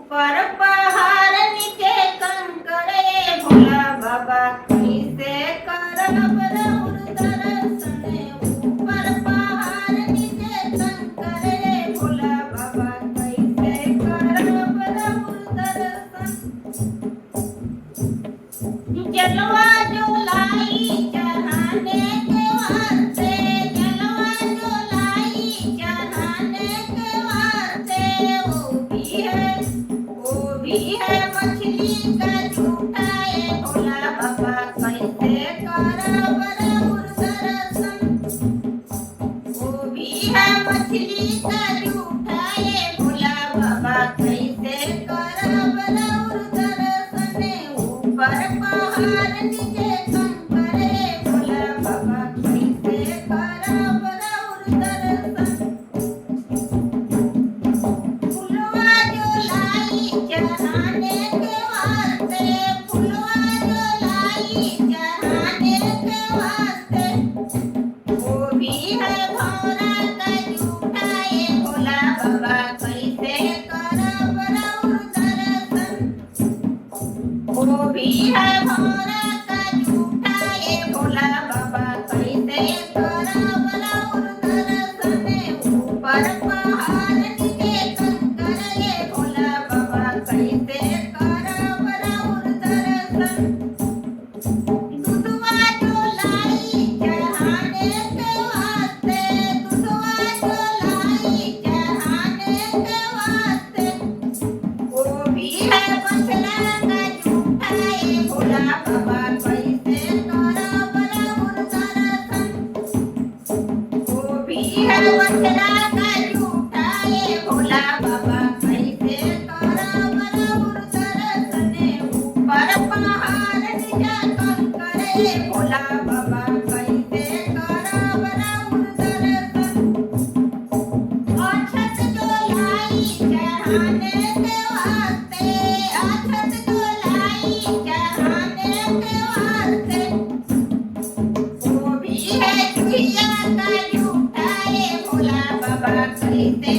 ऊपर पहाड़ नीचे कंकरे भोला बाबा कैसे करब राउर दर्शन। ऊपर पहाड़ नीचे कंकरे भोला बाबा कैसे करब राउर दर्शन। जलवा जुलाई चढ़ाने के वास्ते, जलवा जुलाई चढ़ाने के वास्ते, वो भी है मछली का झूठा ये भोला बाबा कैसे करब राउर दर्शन। वो भी है मछली का झूठा ये भोला बाबा कैसे करब राउर दर्शन। ऊपर पहाड़ नीचे कंकरे भोला बाबा कैसे करब राउर दर्शन। फुलवा जुलाई चढ़ाने के वास्ते, फुलवा जुलाई चढ़ाने के वास्ते, वो भी है भौरा का झूठा ये भोला बाबा कैसे करब राउर दर्शन। वो भी है भौरा का झूठा ये भोला बाबा कैसे करब राउर दर्शन। ऊपर पहाड़ नीचे कंकरे भोला बाबा कैसे करब राउर दर्शन। दूधवा जुलाई चढ़ाने के वास्ते, दूधवा जुलाई चढ़ाने के वास्ते, वो भी है बछड़ा का झूठा ये भोला बाबा कैसे करब राउर दर्शन। वो भी है बछड़ा का झूठा ये भोला बाबा कैसे करब राउर दर्शन। ऊपर पहाड़ नीचे कंकरे भोला बाबा कैसे करब राउर दर्शन। अक्षत जुलाई चढ़ाने के वास्ते, अक्षत जुलाई चढ़ाने के वास्ते, वो भी है चुहिया का झूठा ये भोला बाबा कैसे